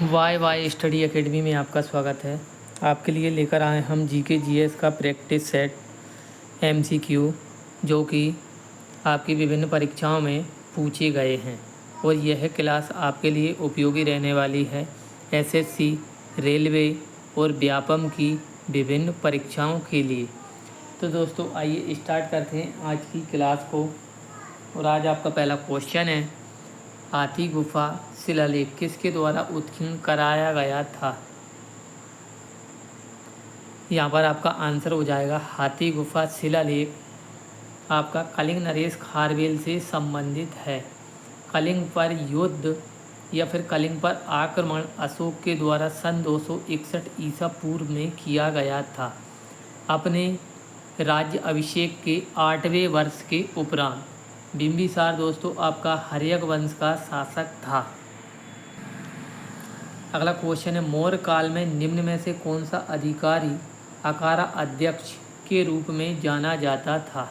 Y Y study academy में आपका स्वागत है। आपके लिए लेकर आए हम जीके जीएस का प्रैक्टिस सेट एमसीक्यू, जो कि आपकी विभिन्न परीक्षाओं में पूछे गए हैं और यह क्लास आपके लिए उपयोगी रहने वाली है एसएससी, रेलवे और व्यापम की विभिन्न परीक्षाओं के लिए। तो दोस्तों आइए स्टार्ट करते हैं आज की क्लास को। और आज आपका पहला क्वेश्चन है, हाथी गुफा शिलालेख किसके द्वारा उत्कीर्ण कराया गया था? यहाँ पर आपका आंसर हो जाएगा हाथी गुफा शिलालेख आपका कलिंग नरेश खारवेल से संबंधित है। कलिंग पर युद्ध या फिर कलिंग पर आक्रमण अशोक के द्वारा सन 261 ईसा पूर्व में किया गया था। अपने राज्य अभिषेक के 8वें वर्ष के उपरांत बिंबिसार दोस्तों आपका हर्यक वंश का शासक था। अगला क्वेश्चन है, मौर्य काल में निम्न में से कौन सा अधिकारी अकारा अध्यक्ष के रूप में जाना जाता था?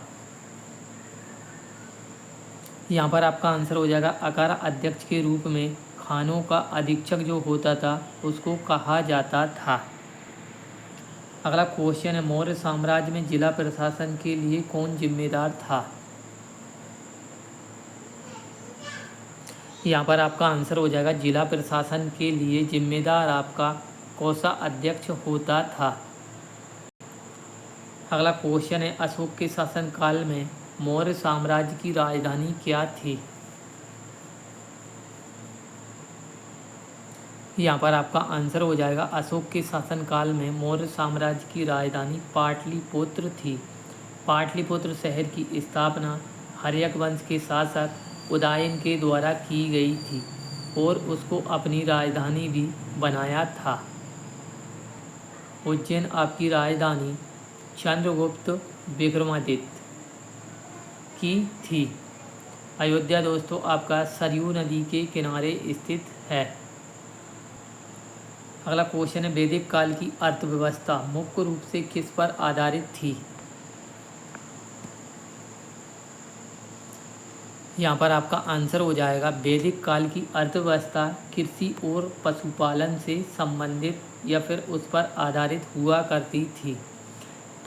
यहाँ पर आपका आंसर हो जाएगा अकारा अध्यक्ष के रूप में खानों का अधीक्षक जो होता था उसको कहा जाता था। अगला क्वेश्चन है, मौर्य साम्राज्य में जिला प्रशासन के लिए कौन जिम्मेदार था? यहाँ पर आपका आंसर हो जाएगा जिला प्रशासन के लिए जिम्मेदार आपका कोषाध्यक्ष होता था। अगला क्वेश्चन है, अशोक के शासनकाल में मौर्य साम्राज्य की राजधानी क्या थी? यहाँ पर आपका आंसर हो जाएगा अशोक के शासनकाल में मौर्य साम्राज्य की राजधानी पाटलिपुत्र थी। पाटलिपुत्र शहर की स्थापना हर्यक वंश के शासक उदयन के द्वारा की गई थी और उसको अपनी राजधानी भी बनाया था। उज्जैन आपकी राजधानी चंद्रगुप्त विक्रमादित्य की थी। अयोध्या दोस्तों आपका सरयू नदी के किनारे स्थित है। अगला क्वेश्चन है, वैदिक काल की अर्थव्यवस्था मुख्य रूप से किस पर आधारित थी? यहाँ पर आपका आंसर हो जाएगा वैदिक काल की अर्थव्यवस्था कृषि और पशुपालन से संबंधित या फिर उस पर आधारित हुआ करती थी।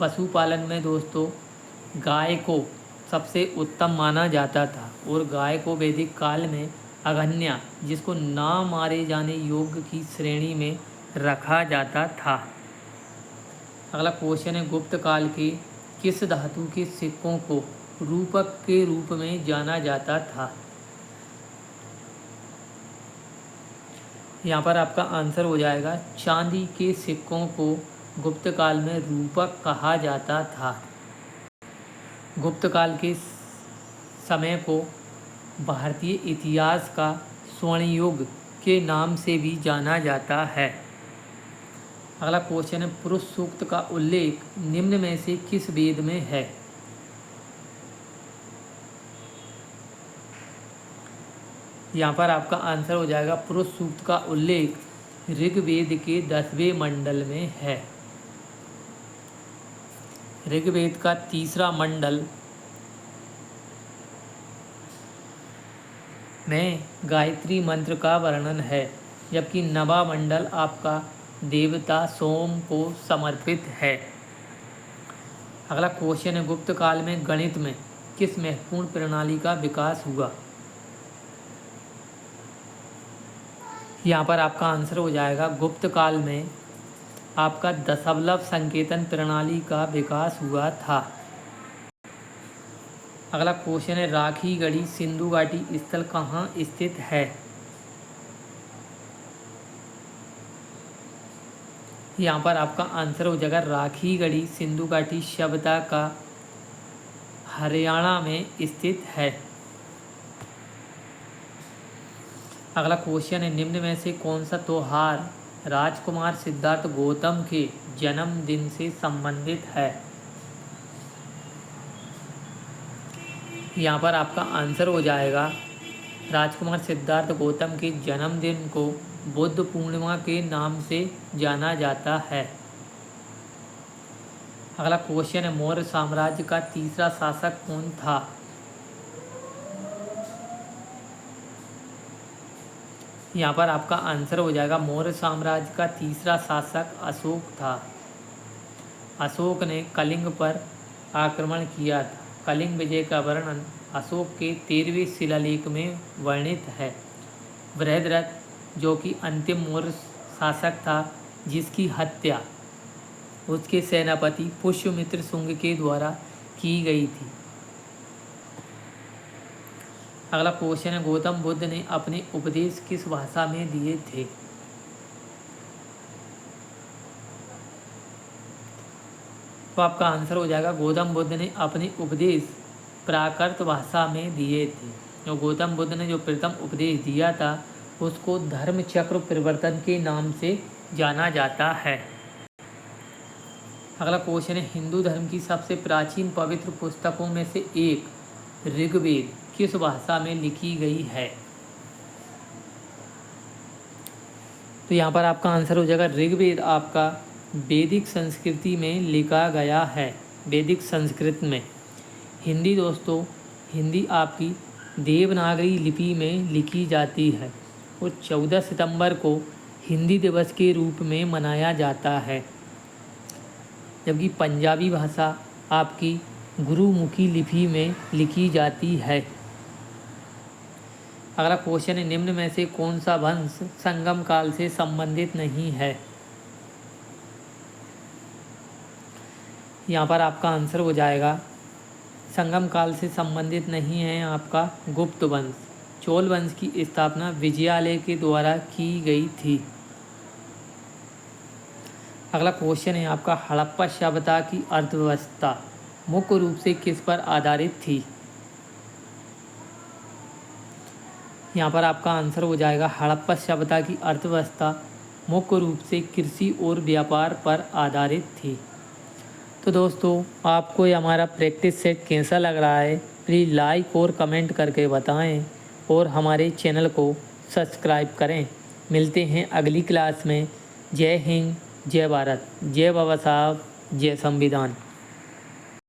पशुपालन में दोस्तों गाय को सबसे उत्तम माना जाता था और गाय को वैदिक काल में अगन्या, जिसको ना मारे जाने योग्य की श्रेणी में रखा जाता था। अगला क्वेश्चन है, गुप्त काल के किस धातु के सिक्कों को रूपक के रूप में जाना जाता था? यहाँ पर आपका आंसर हो जाएगा चांदी के सिक्कों को गुप्त काल में रूपक कहा जाता था। गुप्त काल के समय को भारतीय इतिहास का स्वर्ण युग के नाम से भी जाना जाता है। अगला क्वेश्चन है, पुरुष सूक्त का उल्लेख निम्न में से किस वेद में है? यहाँ पर आपका आंसर हो जाएगा पुरुष सूक्त का उल्लेख ऋग्वेद के 10वें मंडल में है। ऋग्वेद का 3रा मंडल में गायत्री मंत्र का वर्णन है, जबकि नवा मंडल आपका देवता सोम को समर्पित है। अगला क्वेश्चन है, गुप्त काल में गणित में किस महत्वपूर्ण प्रणाली का विकास हुआ? यहाँ पर आपका आंसर हो जाएगा गुप्त काल में आपका दशमलव संकेतन प्रणाली का विकास हुआ था। अगला क्वेश्चन है, राखी गढ़ी सिंधु घाटी स्थल कहाँ स्थित है? यहाँ पर आपका आंसर हो जाएगा राखी गढ़ी सिंधु घाटी सभ्यता का हरियाणा में स्थित है। अगला क्वेश्चन है, निम्न में से कौन सा त्योहार राजकुमार सिद्धार्थ गौतम के जन्मदिन से संबंधित है? यहाँ पर आपका आंसर हो जाएगा राजकुमार सिद्धार्थ गौतम के जन्मदिन को बुद्ध पूर्णिमा के नाम से जाना जाता है। अगला क्वेश्चन है, मौर्य साम्राज्य का तीसरा शासक कौन था? यहाँ पर आपका आंसर हो जाएगा मौर्य साम्राज्य का तीसरा शासक अशोक था। अशोक ने कलिंग पर आक्रमण किया था। कलिंग विजय का वर्णन अशोक के 13वें शिलालेख में वर्णित है। बृहद्रथ जो कि अंतिम मौर्य शासक था, जिसकी हत्या उसके सेनापति पुष्यमित्र शुंग के द्वारा की गई थी। अगला क्वेश्चन है, गौतम बुद्ध ने अपने उपदेश किस भाषा में दिए थे? तो आपका आंसर हो जाएगा गौतम बुद्ध ने अपने उपदेश प्राकृत भाषा में दिए थे। जो गौतम बुद्ध ने जो प्रथम उपदेश दिया था उसको धर्म चक्र परिवर्तन के नाम से जाना जाता है। अगला क्वेश्चन है, हिंदू धर्म की सबसे प्राचीन पवित्र पुस्तकों में से एक ऋग्वेद किस भाषा में लिखी गई है? तो यहाँ पर आपका आंसर हो जाएगा ऋग्वेद आपका वैदिक संस्कृति में लिखा गया है, वैदिक संस्कृत में। हिंदी दोस्तों, हिंदी आपकी देवनागरी लिपि में लिखी जाती है और 14 सितंबर को हिंदी दिवस के रूप में मनाया जाता है। जबकि पंजाबी भाषा आपकी गुरुमुखी लिपि में लिखी जाती है। अगला क्वेश्चन है, निम्न में से कौन सा वंश संगम काल से संबंधित नहीं है? यहाँ पर आपका आंसर हो जाएगा संगम काल से संबंधित नहीं है आपका गुप्त वंश। चोल वंश की स्थापना विजयालय के द्वारा की गई थी। अगला क्वेश्चन है आपका, हड़प्पा सभ्यता की अर्थव्यवस्था मुख्य रूप से किस पर आधारित थी? यहाँ पर आपका आंसर हो जाएगा हड़प्पा सभ्यता की अर्थव्यवस्था मुख्य रूप से कृषि और व्यापार पर आधारित थी। तो दोस्तों, आपको ये हमारा प्रैक्टिस सेट कैसा लग रहा है प्लीज़ लाइक और कमेंट करके बताएं और हमारे चैनल को सब्सक्राइब करें। मिलते हैं अगली क्लास में। जय हिंद, जय भारत, जय बाबा साहब, जय संविधान।